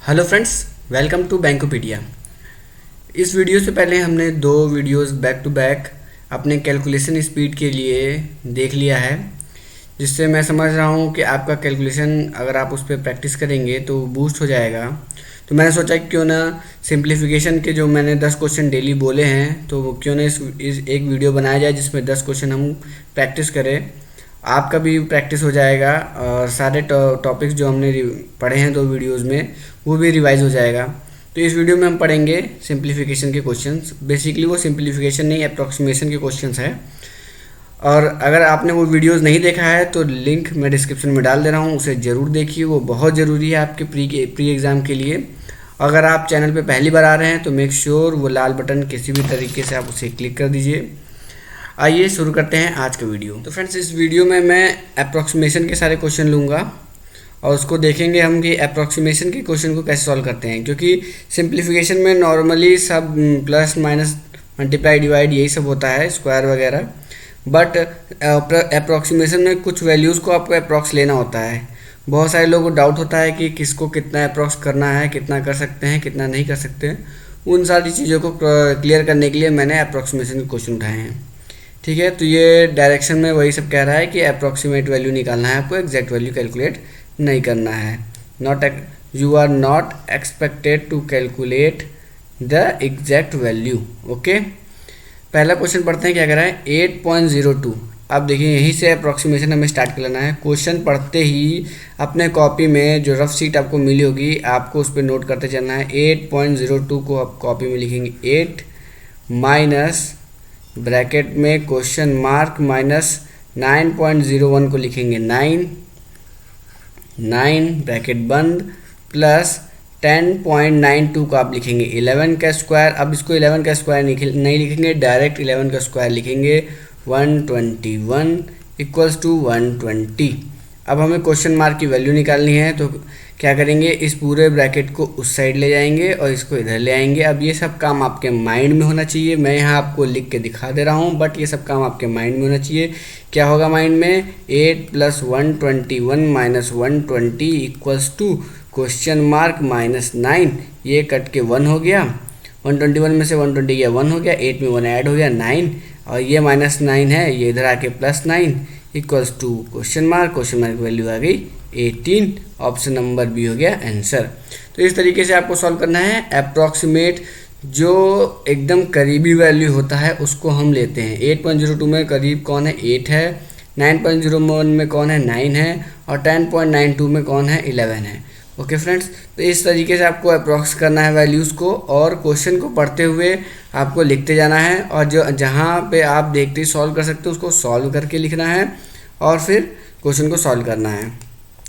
Hello friends, welcome to Bankopedia. इस वीडियो से पहले हमने दो वीडियोस बैक टू बैक अपने कैलकुलेशन स्पीड के लिए देख लिया है, जिससे मैं समझ रहा हूँ कि आपका कैलकुलेशन अगर आप उस पर प्रैक्टिस करेंगे तो बूस्ट हो जाएगा। तो मैंने सोचा कि क्यों ना सिंप्लीफिकेशन के जो मैंने 10 क्वेश्चन डेली बोले हैं, तो क्यों ना इस एक वीडियो बनाया जाए जिसमें 10 क्वेश्चन हम प्रैक्टिस करें। आपका भी प्रैक्टिस हो जाएगा और सारे टॉपिक्स जो हमने पढ़े हैं दो वीडियोस में वो भी रिवाइज हो जाएगा। तो इस वीडियो में हम पढ़ेंगे सिंप्लीफिकेशन के क्वेश्चंस। बेसिकली वो सिंप्लीफिकेशन नहीं, अप्रॉक्सीमेशन के क्वेश्चंस हैं। और अगर आपने वो वीडियोस नहीं देखा है तो लिंक मैं डिस्क्रिप्शन में डाल दे रहा हूँ, उसे ज़रूर देखिए, वो बहुत ज़रूरी है आपके प्री एग्ज़ाम के लिए। अगर आप चैनल पे पहली बार आ रहे हैं तो मेक श्योर वो लाल बटन किसी भी तरीके से आप उसे क्लिक कर दीजिए। आइए शुरू करते हैं आज का वीडियो। तो फ्रेंड्स, इस वीडियो में मैं अप्रॉक्सीमेशन के सारे क्वेश्चन लूँगा और उसको देखेंगे हम कि अप्रॉक्सीमेशन के क्वेश्चन को कैसे सॉल्व करते हैं, क्योंकि सिंप्लीफिकेशन में नॉर्मली सब प्लस माइनस मल्टीप्लाई डिवाइड यही सब होता है, स्क्वायर वगैरह। बट अप्रॉक्सीमेशन में कुछ वैल्यूज़ को आपको अप्रॉक्स लेना होता है। बहुत सारे लोगों को डाउट होता है कि किसको कितना अप्रॉक्स करना है, कितना कर सकते हैं, कितना नहीं कर सकते। उन सारी चीज़ों को क्लियर करने के लिए मैंने अप्रॉक्सीमेशन के क्वेश्चन उठाए हैं। ठीक है, तो ये डायरेक्शन में वही सब कह रहा है कि अप्रॉक्सीमेट वैल्यू निकालना है आपको, एग्जैक्ट वैल्यू कैलकुलेट नहीं करना है। You are not expected to calculate the exact value. Okay, पहला क्वेश्चन पढ़ते हैं, क्या कह रहा है 8.02। अब देखिए यहीं से अप्रॉक्सीमेशन हमें स्टार्ट कर लेना है। क्वेश्चन पढ़ते ही अपने कॉपी में जो रफ शीट आपको मिली होगी आपको उस पर नोट करते चलना है। 8.02 को आप कॉपी में लिखेंगे 8 माइनस ब्रैकेट में क्वेश्चन मार्क माइनस 9.01 को लिखेंगे 9 ब्रैकेट बंद प्लस 10.92 को आप लिखेंगे 11 का स्क्वायर। अब इसको 11 का स्क्वायर नहीं लिखेंगे, डायरेक्ट 11 का स्क्वायर लिखेंगे 121 इक्वल्स टू 120। अब हमें क्वेश्चन मार्क की वैल्यू निकालनी है, तो क्या करेंगे, इस पूरे ब्रैकेट को उस साइड ले जाएंगे और इसको इधर ले आएंगे। अब ये सब काम आपके माइंड में होना चाहिए, मैं यहाँ आपको लिख के दिखा दे रहा हूँ, बट ये सब काम आपके माइंड में होना चाहिए। क्या होगा माइंड में, 8 + 121 - 120 equals to question mark minus 9। ये कट के 1 हो गया, 121 में से 120 गया 1 हो गया, 8 में 1 ऐड हो गया 9, और ये -9 है, ये इधर आके +9 इक्वल्स टू क्वेश्चन मार्क की वैल्यू आ गई 18। ऑप्शन नंबर बी हो गया आंसर। तो इस तरीके से आपको सॉल्व करना है। अप्रॉक्सीमेट जो एकदम करीबी वैल्यू होता है उसको हम लेते हैं। 8.02 में करीब कौन है, 8 है। 9.01 में कौन है, 9 है। और 10.92 में कौन है, 11 है। ओके फ्रेंड्स, तो इस तरीके से आपको अप्रॉक्स करना है वैल्यूज़ को, और क्वेश्चन को पढ़ते हुए आपको लिखते जाना है, और जो जहाँ पे आप देखते ही सॉल्व कर सकते हो उसको सॉल्व करके लिखना है और फिर क्वेश्चन को सॉल्व करना है।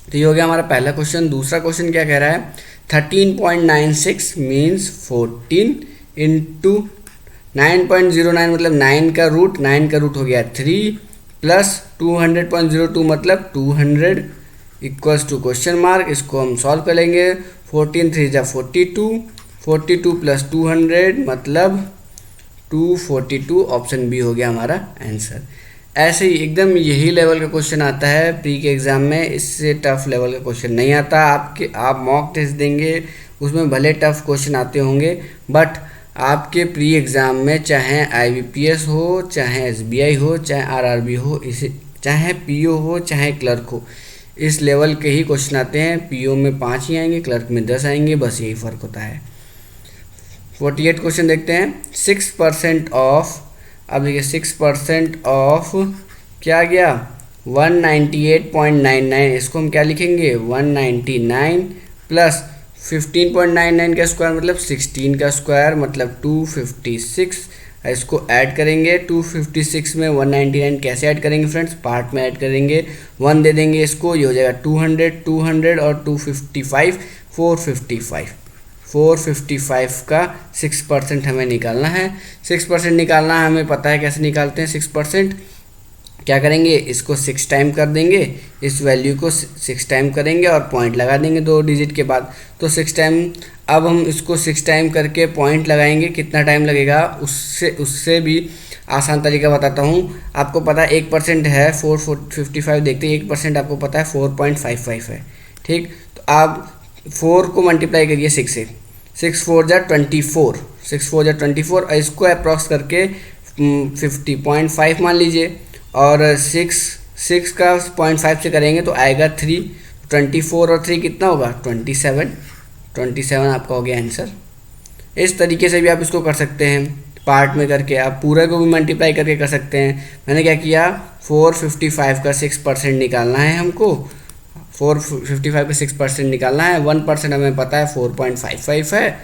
तो ये हो गया हमारा पहला क्वेश्चन। दूसरा क्वेश्चन क्या कह रहा है, 13.96 मीन्स 14 इंटू 9.09 मतलब 9 का रूट हो गया 3 प्लस 200.02 मतलब 200 इक्वल्स टू क्वेश्चन मार्क। इसको हम सॉल्व कर लेंगे। 14 3 जा 42, 42 प्लस 200 मतलब 242। ऑप्शन बी हो गया हमारा आंसर। ऐसे ही एकदम यही लेवल का क्वेश्चन आता है प्री के एग्ज़ाम में, इससे टफ लेवल का क्वेश्चन नहीं आता। आप मॉक टेस्ट देंगे उसमें भले टफ क्वेश्चन आते होंगे, बट आपके प्री एग्ज़ाम में चाहे IBPS हो, चाहे SBI हो, चाहे RRB हो, इसे चाहे PO हो, चाहे क्लर्क हो, इस लेवल के ही क्वेश्चन आते हैं। PO में 5 ही आएंगे, क्लर्क में 10 आएंगे, बस यही फ़र्क होता है। 48 क्वेश्चन देखते हैं। 6% ऑफ, अब देखिए 6% ऑफ क्या गया 198.99, इसको हम क्या लिखेंगे 199 प्लस 15.99 का स्क्वायर मतलब 16 का स्क्वायर मतलब 256। इसको ऐड करेंगे 256 में 199 कैसे ऐड करेंगे फ्रेंड्स, पार्ट में ऐड करेंगे, 1 दे देंगे इसको, ये हो जाएगा 200 और 255 455 का 6% हमें निकालना है। 6% निकालना है, हमें पता है कैसे निकालते हैं 6%। क्या करेंगे, इसको 6 टाइम कर देंगे, इस वैल्यू को 6 टाइम करेंगे और पॉइंट लगा देंगे 2 डिजिट के बाद, तो 6 टाइम। अब हम इसको 6 टाइम करके पॉइंट लगाएंगे, कितना टाइम लगेगा, उससे भी आसान तरीका बताता हूँ। आपको पता है 1% है 455, देखते हैं 1% आपको पता है 4.55 है। ठीक, तो आप 4 को मल्टीप्लाई करिए 6 से, 6 4 जा 24, 6 4 जा 24 और इसको अप्रॉक्स करके 50.5 मान लीजिए, और 6 का 0.5 से करेंगे तो आएगा 3, 24 और 3 कितना होगा 27 आपका हो गया आंसर। इस तरीके से भी आप इसको कर सकते हैं, पार्ट में करके आप पूरे को भी मल्टीप्लाई करके कर सकते हैं। मैंने क्या किया, 455 का 6% निकालना है हमको, 455 का 6% निकालना है। 1% हमें पता है 4.55 है,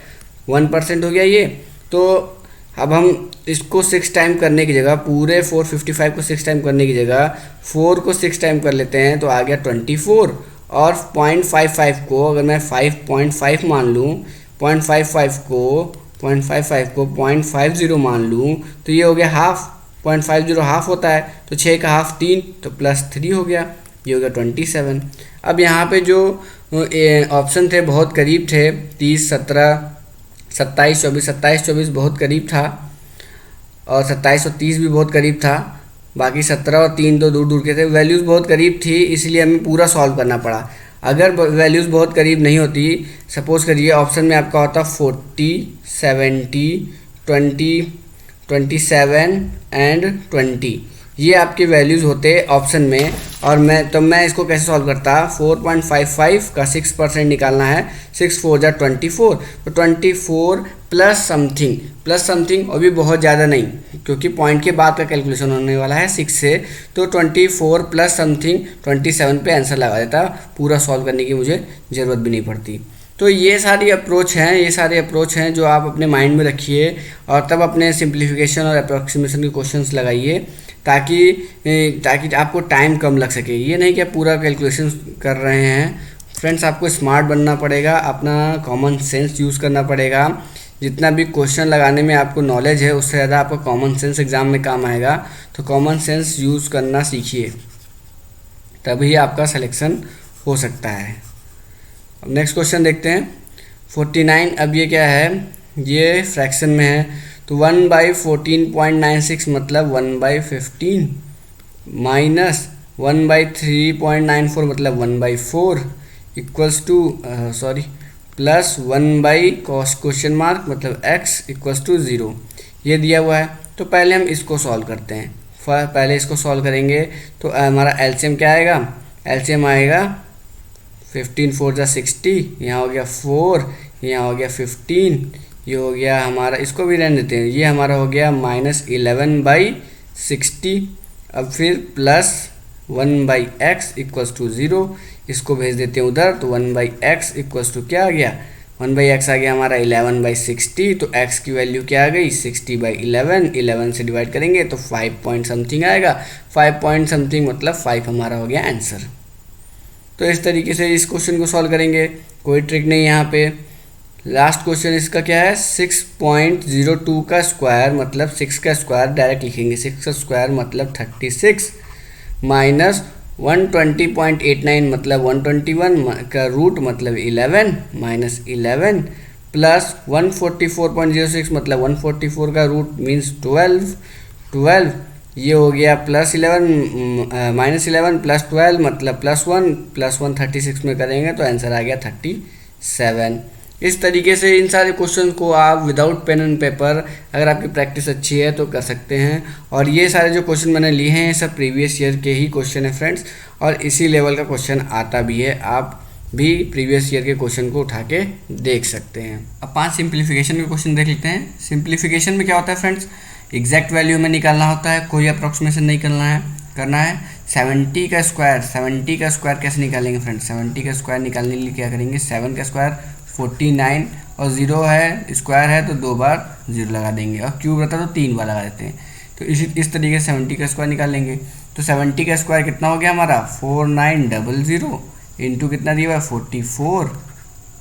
1% हो गया ये। तो अब हम इसको 6 टाइम करने की जगह, पूरे 455 को 6 टाइम करने की जगह 4 को 6 टाइम कर लेते हैं तो आ गया 24, और 0.55 को अगर मैं 5.5 मान लूँ, 0.55 को 0.50 मान लूँ तो ये हो गया हाफ, 0.50 हाफ होता है, तो 6 का हाफ 3, तो +3 हो गया, ये हो गया 27। अब यहाँ पे जो ऑप्शन थे बहुत करीब थे, 30 17 27 24, 27 24 बहुत करीब था, और 27 और 30 भी बहुत करीब था। बाकी 17 और 3 तो दूर दूर के थे, वैल्यूज़ बहुत करीब थी, इसलिए हमें पूरा सॉल्व करना पड़ा। अगर वैल्यूज़ बहुत करीब नहीं होती, सपोज़ करिए ऑप्शन में आपका होता 40 70 20 27 एंड 20, ये आपके वैल्यूज़ होते ऑप्शन में। और मैं इसको कैसे सॉल्व करता, 4.55 का 6% निकालना है, 6 4 जा 24, तो 24 प्लस समथिंग और भी बहुत ज़्यादा नहीं, क्योंकि पॉइंट के बाद का कैलकुलेशन होने वाला है 6 से, तो 24 प्लस समथिंग 27 पे आंसर लगा देता, पूरा सॉल्व करने की मुझे ज़रूरत भी नहीं पड़ती। तो ये सारे अप्रोच हैं जो आप अपने माइंड में रखिए, और तब अपने सिंप्लीफिकेशन और अप्रॉक्सीमेशन के क्वेश्चंस लगाइए, ताकि आपको टाइम कम लग सके। ये नहीं कि आप पूरा कैलकुलेशन कर रहे हैं। फ्रेंड्स, आपको स्मार्ट बनना पड़ेगा, अपना कॉमन सेंस यूज़ करना पड़ेगा। जितना भी क्वेश्चन लगाने में आपको नॉलेज है, उससे ज़्यादा आपका कॉमन सेंस एग्ज़ाम में काम आएगा। तो कॉमन सेंस यूज़ करना सीखिए, तभी आपका सिलेक्शन हो सकता है। अब नेक्स्ट क्वेश्चन देखते हैं, 49। अब ये क्या है, ये फ्रैक्शन में है, तो 1/14.96 मतलब 1/15 माइनस 1/3.94 मतलब 1/4 इक्वल्स टू प्लस 1/क्वेश्चन मार्क मतलब x इक्वल्स टू 0, ये दिया हुआ है। तो पहले हम इसको सॉल्व करते हैं। पहले इसको सॉल्व करेंगे तो हमारा एलसीएम क्या आएगा, एलसीएम आएगा 15 4 जा 60, यहाँ हो गया 4, यहाँ हो गया 15, ये हो गया हमारा, इसको भी रहने देते हैं, ये हमारा हो गया -11/60। अब फिर प्लस 1/x इक्वल्स टू 0, इसको भेज देते हैं उधर, तो 1/x इक्वल्स टू क्या आ गया, 1/x आ गया हमारा 11/60। तो x की वैल्यू क्या आ गई, 60/11, 11 से डिवाइड करेंगे तो 5 पॉइंट समथिंग आएगा, 5 पॉइंट समथिंग मतलब 5 हमारा हो गया आंसर। तो इस तरीके से इस क्वेश्चन को सॉल्व करेंगे, कोई ट्रिक नहीं यहाँ पे। लास्ट क्वेश्चन इसका क्या है, 6.02 का स्क्वायर मतलब 6 का स्क्वायर डायरेक्ट लिखेंगे, 6 का स्क्वायर मतलब 36 माइनस 120.89 मतलब 121 का रूट मतलब 11 माइनस 11 प्लस 144.06 मतलब 144 का रूट मीन्स 12, ये हो गया प्लस 11 माइनस 11 प्लस 12 मतलब +1 36 में करेंगे तो आंसर आ गया 37। इस तरीके से इन सारे क्वेश्चन को आप विदाउट पेन एंड पेपर, अगर आपकी प्रैक्टिस अच्छी है तो कर सकते हैं। और ये सारे जो क्वेश्चन मैंने लिए हैं सब प्रीवियस ईयर के ही क्वेश्चन है फ्रेंड्स, और इसी लेवल का क्वेश्चन आता भी है, आप भी प्रीवियस ईयर के क्वेश्चन को उठा के देख सकते हैं। अब 5 सिंप्लीफिकेशन के क्वेश्चन देख लेते हैं। सिंप्लीफिकेशन में क्या होता है फ्रेंड्स, एग्जैक्ट वैल्यू में निकालना होता है, कोई अप्रॉक्सीमेशन नहीं करना है। 70 का स्क्वायर कैसे निकालेंगे फ्रेंड्स, 70 का स्क्वायर निकालने के लिए क्या करेंगे, 7 का स्क्वायर 49 और 0 है, स्क्वायर है तो 2 बार 0 लगा देंगे, और क्यूब रहता है तो 3 बार लगा देते हैं। तो इस तरीके से 70 का स्क्वायर निकाल लेंगे। तो 70 का स्क्वायर कितना हो गया हमारा, 4900 इंटू कितना दिया हुआ है 44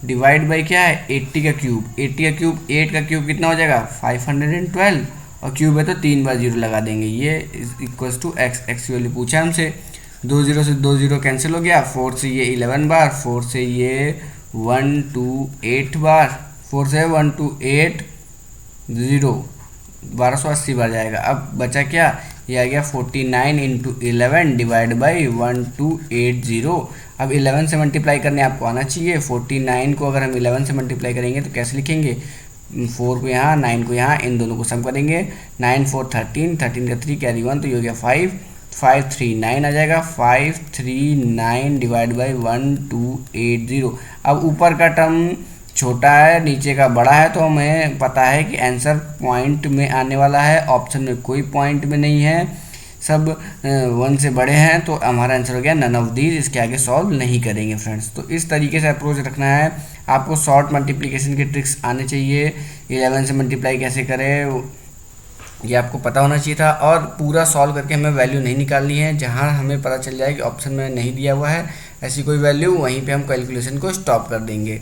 डिवाइड बाई क्या है 80 का क्यूब, 8 का क्यूब कितना हो जाएगा 512, और क्यूब है तो 3 बार 0 लगा देंगे, ये इक्वल्स टू एक्स की वैल्यू पूछा हमसे। 2 0 से 2 0 कैंसिल हो गया, 4 से ये 11 बार, 4 से ये 128 बार, 4 से 128 0 1280 बार जाएगा। अब बचा क्या, ये आ गया 49 इंटू 11 डिवाइड बाई 1280। अब 11 से मल्टीप्लाई करने आपको आना चाहिए। 49 को अगर हम 11 से मल्टीप्लाई करेंगे तो कैसे लिखेंगे, 4 को यहाँ 9 को यहाँ, इन दोनों को सम करेंगे। 9 4 13, 13 का 3 कैरी 1, तो ये हो गया 5, 539 आ जाएगा। 539 डिवाइड बाई 1280। अब ऊपर का टर्म छोटा है, नीचे का बड़ा है, तो हमें पता है कि आंसर पॉइंट में आने वाला है। ऑप्शन में कोई पॉइंट में नहीं है, सब 1 से बड़े हैं, तो हमारा आंसर हो गया नन ऑफ दीज। इसके आगे सॉल्व नहीं करेंगे फ्रेंड्स। तो इस तरीके से अप्रोच रखना है आपको। शॉर्ट मल्टीप्लिकेशन के ट्रिक्स आने चाहिए। 11 से मल्टीप्लाई कैसे करें ये आपको पता होना चाहिए था, और पूरा सॉल्व करके हमें वैल्यू नहीं निकालनी है। जहां हमें पता चल जाए कि ऑप्शन में नहीं दिया हुआ है ऐसी कोई वैल्यू, वहीं पे हम कैलकुलेशन को स्टॉप कर देंगे।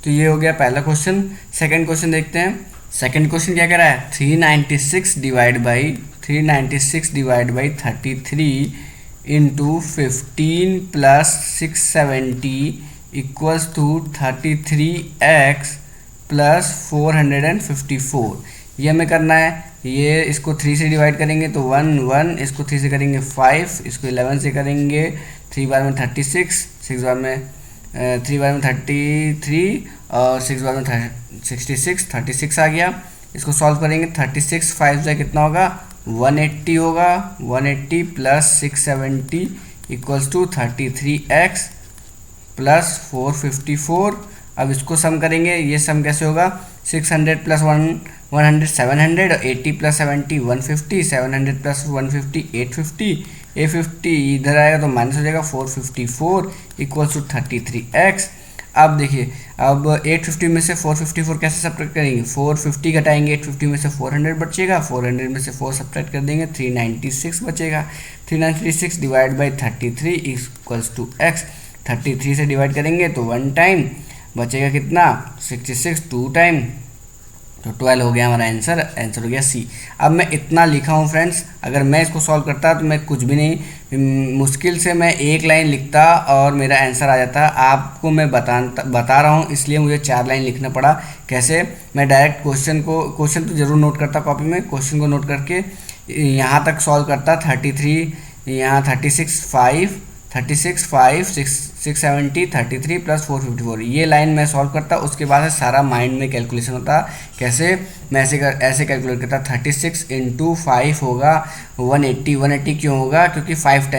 तो ये हो गया पहला क्वेश्चन। सेकंड क्वेश्चन देखते हैं। सेकंड क्वेश्चन क्या कह रहा है, 396 divide by 33 into 15 plus 670 equals to 33x plus 454। ये हमें करना है। ये इसको 3 से डिवाइड करेंगे तो 1 1, इसको 3 से करेंगे 5, इसको 11 से करेंगे 3 बार में 36, 6 बार में 3 बार में 33 और 6 बार में 36 आ गया। इसको सॉल्व करेंगे। 36 5 से कितना होगा, 180 होगा। 180 plus 670 equals to 33x plus 454। अब इसको सम करेंगे। ये सम कैसे होगा, 600 प्लस 100 700, और 80 प्लस 70 150, 700 प्लस 150 850, 850 इधर आएगा तो माइनस हो जाएगा। 454 इक्वल्स टू 33x। अब देखिए, अब 850 में से 454 कैसे सब्ट्रैक्ट करेंगे, 450 घटाएंगे 850 में से 400 बचेगा, 400 में से 4 सब्ट्रैक्ट कर देंगे, 396 बचेगा। 396 divide by 33 equals to x। 33 से डिवाइड करेंगे तो 1 टाइम बचेगा कितना, 66 2 टाइम, तो 12 हो गया हमारा आंसर। आंसर हो गया सी। अब मैं इतना लिखा हूँ फ्रेंड्स, अगर मैं इसको सॉल्व करता तो मैं कुछ भी नहीं, मुश्किल से मैं एक लाइन लिखता और मेरा आंसर आ जाता। आपको मैं बता रहा हूँ, इसलिए मुझे 4 लाइन लिखना पड़ा। कैसे, मैं डायरेक्ट क्वेश्चन तो ज़रूर नोट करता कॉपी में, क्वेश्चन को नोट करके यहाँ तक सॉल्व करता। 33 यहाँ 36 5 670 33 प्लस 454, ये लाइन मैं सॉल्व करता। उसके बाद सारा माइंड में कैलकुलेशन होता। कैसे, मैं ऐसे कैलकुलेट करता। 36 इंटू 5 होगा 180। 180 क्यों होगा, क्योंकि 5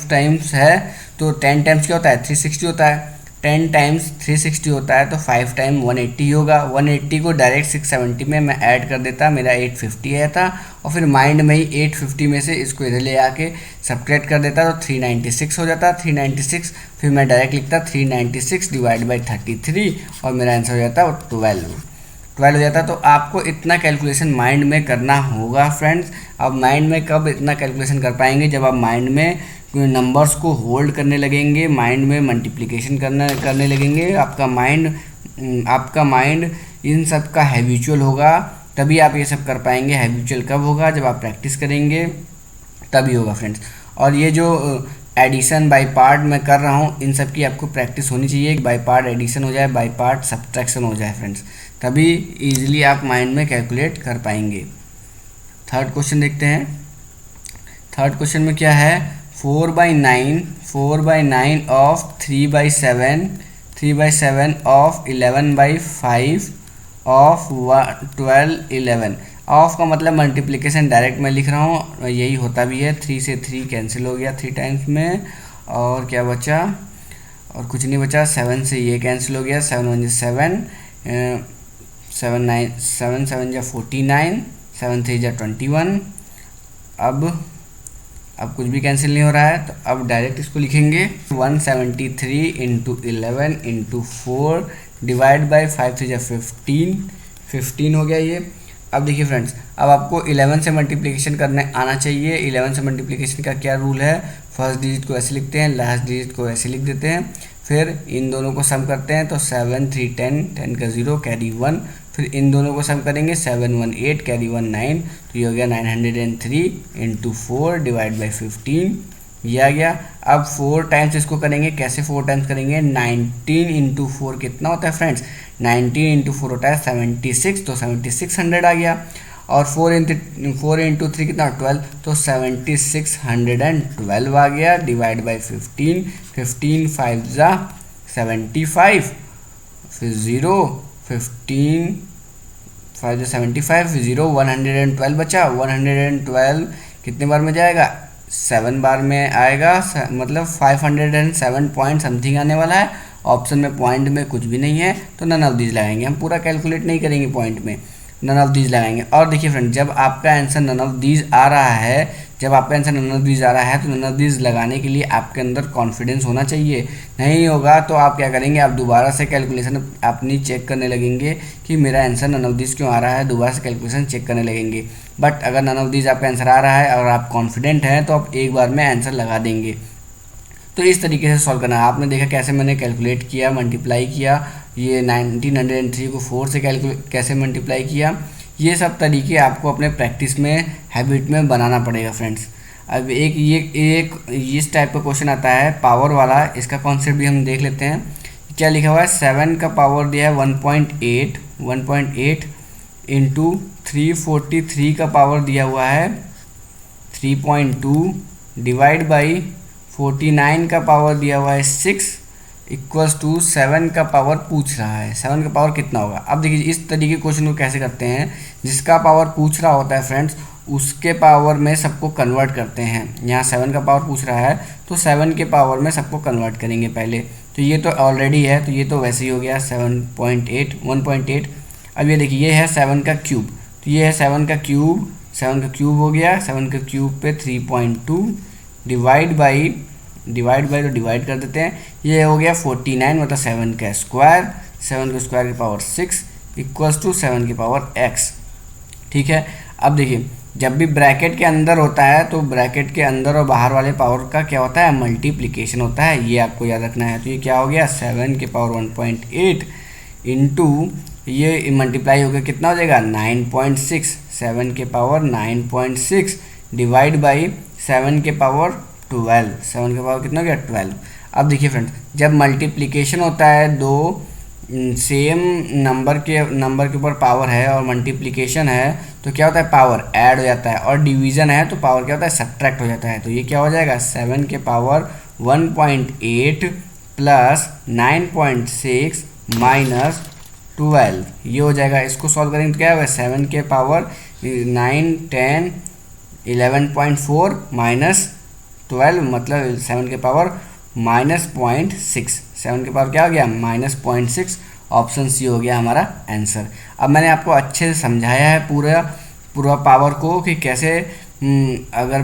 टाइम्स है, तो 10 टाइम्स क्या होता है, 360 होता है। 10 टाइम्स 360 होता है, तो 5 टाइम 180 होगा। 180 को डायरेक्ट 670 में मैं ऐड कर देता, मेरा 850 आया था, और फिर माइंड में ही 850 में से इसको इधर ले आके सब्ट्रैक्ट कर देता, तो 396 हो जाता। 396 फिर मैं डायरेक्ट लिखता 396 डिवाइड बाई 33, और मेरा आंसर हो जाता 12 हो जाता। तो आपको इतना कैलकुलेशन माइंड में करना होगा फ्रेंड्स। अब माइंड में कब इतना कैलकुलेशन कर पाएंगे, जब आप माइंड में नंबर्स को होल्ड करने लगेंगे, माइंड में मल्टीप्लिकेशन करने लगेंगे। आपका माइंड इन सब का हैबिचुअल होगा, तभी आप ये सब कर पाएंगे। हैबिचुअल कब होगा, जब आप प्रैक्टिस करेंगे तभी होगा फ्रेंड्स। और ये जो एडिशन बाय पार्ट मैं कर रहा हूँ, इन सब की आपको प्रैक्टिस होनी चाहिए। बाय पार्ट एडिशन हो जाए, बाय पार्ट सब्ट्रैक्शन हो जाए फ्रेंड्स, तभी इजीली आप माइंड में कैलकुलेट कर पाएंगे। थर्ड क्वेश्चन देखते हैं। थर्ड क्वेश्चन में क्या है, 4/9 ऑफ 3/7 ऑफ 11/5 ऑफ 12 11। ऑफ का मतलब मल्टीप्लिकेशन डायरेक्ट मैं लिख रहा हूँ, यही होता भी है। 3 से 3 कैंसिल हो गया 3 टाइम्स में, और क्या बचा, और कुछ नहीं बचा। 7 से ये कैंसिल हो गया, 7 1 7 7 7 जा 49, 7 3 जा 21। अब कुछ भी कैंसिल नहीं हो रहा है, तो अब डायरेक्ट इसको लिखेंगे 173 इंटू 11 इंटू 4 डिवाइड बाई 5 3 जा 15 हो गया ये। अब देखिए फ्रेंड्स, अब आपको 11 से मल्टीप्लिकेशन करने आना चाहिए। 11 से मल्टीप्लिकेशन का क्या रूल है, फर्स्ट डिजिट को ऐसे लिखते हैं, लास्ट डिजिट को ऐसे लिख देते हैं, फिर इन दोनों को सम करते हैं, तो 7 3 10 10 का 0 कैरी 1, फिर इन दोनों को सम करेंगे, 7 1 8 कैरी 1 9, तो ये हो गया 903 इंटू 4 डिवाइड बाई 15, ये आ गया। अब 4 टाइम्स इसको करेंगे, कैसे 4 टाइम्स करेंगे, 19 इंटू 4 कितना होता है फ्रेंड्स, 19 इंटू 4 होता है 76, तो 7600 आ गया। और 4 इंटू 3 कितना 12, तो 7612 आ गया। डिवाइड बाई 15, 15 5 ज़ा 75, फिर 0, 15 5 ज़ा 75, फिर 0, 112 बचा। 112 कितने बार में जाएगा, 7 बार में आएगा, मतलब 507 पॉइंट समथिंग आने वाला है। ऑप्शन में पॉइंट में कुछ भी नहीं है, तो नन ऑफ दीज लगाएंगे। हम पूरा कैलकुलेट नहीं करेंगे पॉइंट में, नन ऑफ दीज लगाएंगे। और देखिए फ्रेंड, जब आपका आंसर नन ऑफ दीज आ रहा है, जब आपका आंसर नन ऑफ दीज आ रहा है, तो नन ऑफ दीज लगाने के लिए आपके अंदर कॉन्फिडेंस होना चाहिए। नहीं होगा तो आप क्या करेंगे, आप दोबारा से कैलकुलेशन अपनी चेक करने लगेंगे कि मेरा आंसर नन ऑफ दीज क्यों आ रहा है, दोबारा से कैलकुलेशन चेक करने लगेंगे। बट अगर नन ऑफ दीज आपका आंसर आ रहा है और आप कॉन्फिडेंट हैं, तो आप एक बार में आंसर लगा देंगे। तो इस तरीके से सॉल्व करना है। आपने देखा कैसे मैंने कैलकुलेट किया, मल्टीप्लाई किया, ये 1903 को 4 से कैसे मल्टीप्लाई किया। ये सब तरीके आपको अपने प्रैक्टिस में, हैबिट में बनाना पड़ेगा फ्रेंड्स। अब एक इस टाइप का क्वेश्चन आता है पावर वाला, इसका कॉन्सेप्ट भी हम देख लेते हैं। क्या लिखा हुआ है, 7 का पावर दिया है 1.8 इंटू 343 का पावर दिया हुआ है 3.2 डिवाइड बाई 49 का पावर दिया हुआ है 6 इक्वल्स टू 7 का पावर पूछ रहा है। 7 का पावर कितना होगा। अब देखिए इस तरीके के क्वेश्चन को कैसे करते हैं, जिसका पावर पूछ रहा होता है फ्रेंड्स, उसके पावर में सबको कन्वर्ट करते हैं। यहाँ 7 का पावर पूछ रहा है तो 7 के पावर में सबको कन्वर्ट करेंगे पहले। तो ये तो ऑलरेडी है, तो ये तो वैसे ही हो गया 1.8। अब ये देखिए, ये है 7 का क्यूब, तो ये है 7 का क्यूब, 7 का क्यूब हो गया। 7 का क्यूब पे 3.2 डिवाइड बाई तो डिवाइड कर देते हैं, ये हो गया 49, मतलब 7 का स्क्वायर, 7 के स्क्वायर की पावर 6 इक्वल्स टू 7 की पावर x। ठीक है। अब देखिए, जब भी ब्रैकेट के अंदर होता है तो ब्रैकेट के अंदर और बाहर वाले पावर का क्या होता है, मल्टीप्लिकेशन होता है, ये आपको याद रखना है। तो ये क्या हो गया, 7 के पावर 1.8 इंटू ये मल्टीप्लाई हो गया, कितना हो जाएगा 9.6, 7 के पावर 9.6 डिवाइड बाई 7 के पावर 12, 7 के पावर कितना हो गया 12। अब देखिए फ्रेंड्स, जब मल्टीप्लिकेशन होता है, दो सेम नंबर के ऊपर पावर है और मल्टीप्लिकेशन है, तो क्या होता है, पावर ऐड हो जाता है, और डिवीज़न है तो पावर क्या होता है, सब्ट्रैक्ट हो जाता है। तो ये क्या हो जाएगा, 7 के पावर 1.8 प्लस 9.6 माइनस 12, ये हो जाएगा। इसको सॉल्व करेंगे तो क्या होगा, 7 के पावर 9 10 11.4 माइनस 12, मतलब 7 के पावर -0.6, 7 के पावर क्या हो गया -0.6। ऑप्शन सी हो गया हमारा आंसर। अब मैंने आपको अच्छे से समझाया है पूरा पावर को, कि कैसे अगर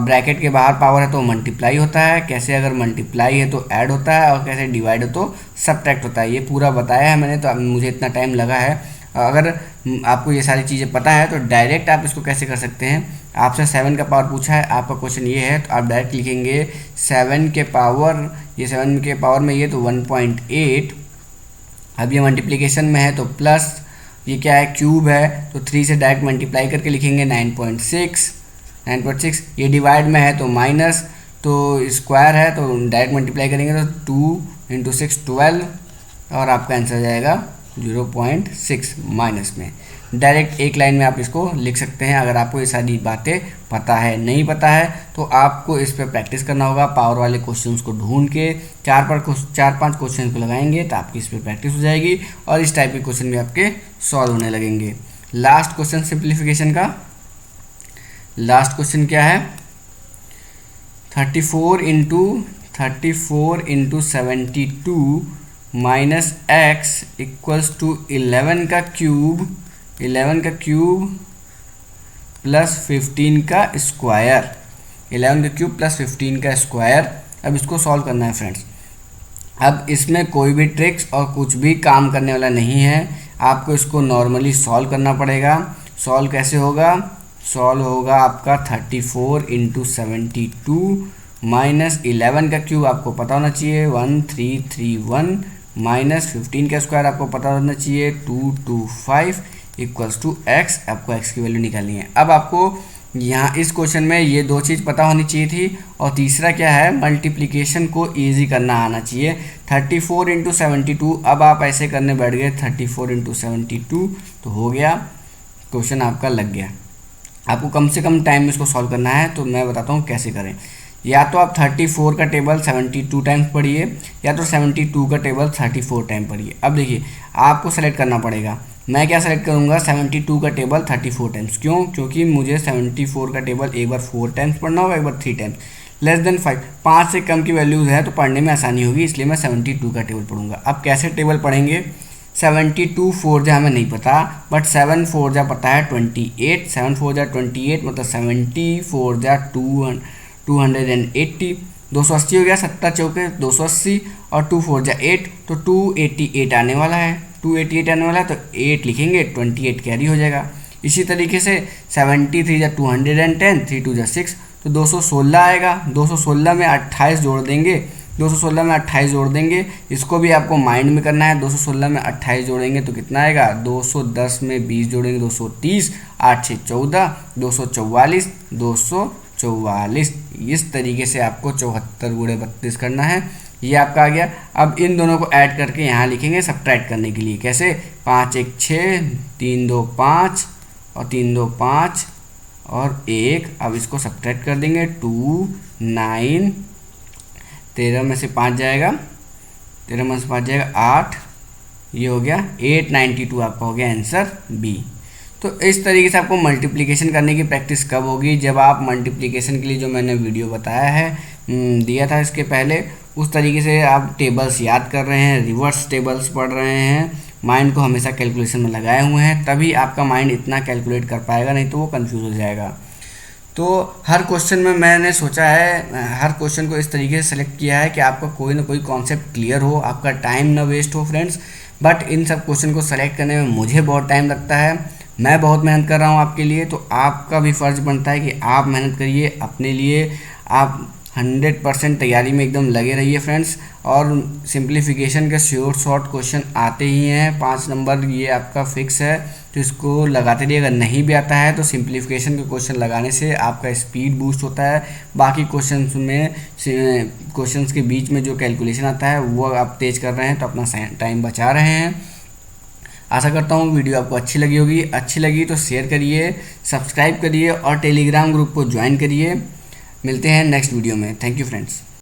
ब्रैकेट के बाहर पावर है तो मल्टीप्लाई होता है, कैसे अगर मल्टीप्लाई है तो ऐड होता है, और कैसे डिवाइड हो तो सब्ट्रैक्ट होता है। ये पूरा बताया है मैंने, तो मुझे इतना टाइम लगा है। अगर आपको ये सारी चीज़ें पता है तो डायरेक्ट आप इसको कैसे कर सकते हैं। आपसे 7 का पावर पूछा है, आपका क्वेश्चन ये है, तो आप डायरेक्ट लिखेंगे 7 के पावर, ये 7 के पावर में ये तो 1.8, अब ये मल्टीप्लिकेशन में है तो प्लस, ये क्या है क्यूब है, तो 3 से डायरेक्ट मल्टीप्लाई करके लिखेंगे 9.6, ये डिवाइड में है तो माइनस, तो स्क्वायर है तो डायरेक्ट मल्टीप्लाई करेंगे तो 2 इंटू 6 12, और आपका आंसर आ जाएगा 0.6 माइनस में। डायरेक्ट एक लाइन में आप इसको लिख सकते हैं। अगर आपको ये सारी बातें पता है, नहीं पता है तो आपको इस पर प्रैक्टिस करना होगा। पावर वाले क्वेश्चंस को ढूंढ के 4-5 क्वेश्चन को लगाएंगे तो आपकी इस पर प्रैक्टिस हो जाएगी, और इस टाइप के क्वेश्चन भी आपके सॉल्व होने लगेंगे। लास्ट क्वेश्चन सिंप्लीफिकेशन का, लास्ट क्वेश्चन क्या है, 34 into 72 minus x equals to 11 का क्यूब प्लस 15 का स्क्वायर, 11 का क्यूब प्लस 15 का स्क्वायर। अब इसको सॉल्व करना है फ्रेंड्स। अब इसमें कोई भी ट्रिक्स और कुछ भी काम करने वाला नहीं है, आपको इसको नॉर्मली सॉल्व करना पड़ेगा। सॉल्व कैसे होगा, सॉल्व होगा आपका 34 इंटू 72 माइनस 11 का क्यूब आपको पता होना चाहिए 1331 माइनस 15 का स्क्वायर आपको पता होना चाहिए 225 इक्वल्स टू x। आपको x की वैल्यू निकालनी है। अब आपको यहाँ इस क्वेश्चन में ये दो चीज़ पता होनी चाहिए थी, और तीसरा क्या है, मल्टीप्लिकेशन को इजी करना आना चाहिए। 34 इंटू 72, अब आप ऐसे करने बैठ गए 34 इंटू 72 तो हो गया क्वेश्चन आपका लग गया। आपको कम से कम टाइम में इसको सॉल्व करना है, तो मैं बताता हूँ कैसे करें। या तो आप 34 का टेबल 72 टाइम्स पढ़िए, या तो 72 का टेबल 34 टाइम पढ़िए। अब देखिए आपको सेलेक्ट करना पड़ेगा। मैं क्या सेलेक्ट करूँगा, 72 का टेबल 34 टाइम्स। क्यों? क्योंकि मुझे 74 का टेबल एक बार 4 टाइम्स पढ़ना होगा, एक बार 3 टाइम्स। लेस देन 5 से कम की वैल्यूज़ है तो पढ़ने में आसानी होगी, इसलिए मैं 72 का टेबल पढ़ूंगा। अब कैसे टेबल पढ़ेंगे, 72 फोर जा हमें नहीं पता, बट 7 फोर जा पता है 28, 7 फोर जा 28 मतलब 70 फोर जा 280, 280 हो गया, 7 चौके 280 और 2 फोर जा 8, तो 288 आने वाला है। 288 आने वाला है तो 8 लिखेंगे, 28 कैरी हो जाएगा। इसी तरीके से 73 जा 210, 3 2 जा 6, तो 216 आएगा। 216 में 28 जोड़ देंगे, 216 में 28 जोड़ देंगे। इसको भी आपको माइंड में करना है। 216 में 28 जोड़ेंगे तो कितना आएगा, 210 में 20 जोड़ेंगे 230, 8 6 14, 244, 244। इस तरीके से आपको 74 गुणे 32 करना है। ये आपका आ गया। अब इन दोनों को ऐड करके यहाँ लिखेंगे सब्ट्रैक्ट करने के लिए। कैसे, 5 1 6, 3 2 5 और 3 2 5 और 1। अब इसको सब्ट्रैक्ट कर देंगे, 2 9, 13 में से 5 जाएगा, 13 में से 5 जाएगा 8, ये हो गया 892 आपका हो गया आंसर बी। तो इस तरीके से आपको मल्टीप्लिकेशन करने की प्रैक्टिस कब होगी, जब आप मल्टीप्लिकेशन के लिए जो मैंने वीडियो बताया है दिया था इसके पहले, उस तरीके से आप टेबल्स याद कर रहे हैं, रिवर्स टेबल्स पढ़ रहे हैं, माइंड को हमेशा कैलकुलेशन में लगाए हुए हैं, तभी आपका माइंड इतना कैलकुलेट कर पाएगा, नहीं तो वो कंफ्यूज हो जाएगा। तो हर क्वेश्चन में मैंने सोचा है, हर क्वेश्चन को इस तरीके से सेलेक्ट किया है कि आपका कोई ना कोई कॉन्सेप्ट क्लियर हो, आपका टाइम ना वेस्ट हो फ्रेंड्स। बट इन सब क्वेश्चन को सेलेक्ट करने में मुझे बहुत टाइम लगता है, मैं बहुत मेहनत कर रहा हूँ आपके लिए, तो आपका भी फ़र्ज़ बनता है कि आप मेहनत करिए अपने लिए। आप 100% तैयारी में एकदम लगे रहिए फ्रेंड्स। और सिंप्लीफिकेशन के शॉर्ट क्वेश्चन आते ही हैं, 5 नंबर ये आपका फिक्स है, तो इसको लगाते रहिए। अगर नहीं भी आता है तो सिंप्लीफिकेशन के क्वेश्चन लगाने से आपका स्पीड बूस्ट होता है। बाकी क्वेश्चंस में क्वेश्चंस के बीच में जो कैलकुलेशन आता है वो आप तेज कर रहे हैं तो अपना टाइम बचा रहे हैं। आशा करता हूँ वीडियो आपको अच्छी लगी होगी। अच्छी लगी तो शेयर करिए, सब्सक्राइब करिए और टेलीग्राम ग्रुप को ज्वाइन करिए। मिलते हैं नेक्स्ट वीडियो में। Thank you friends.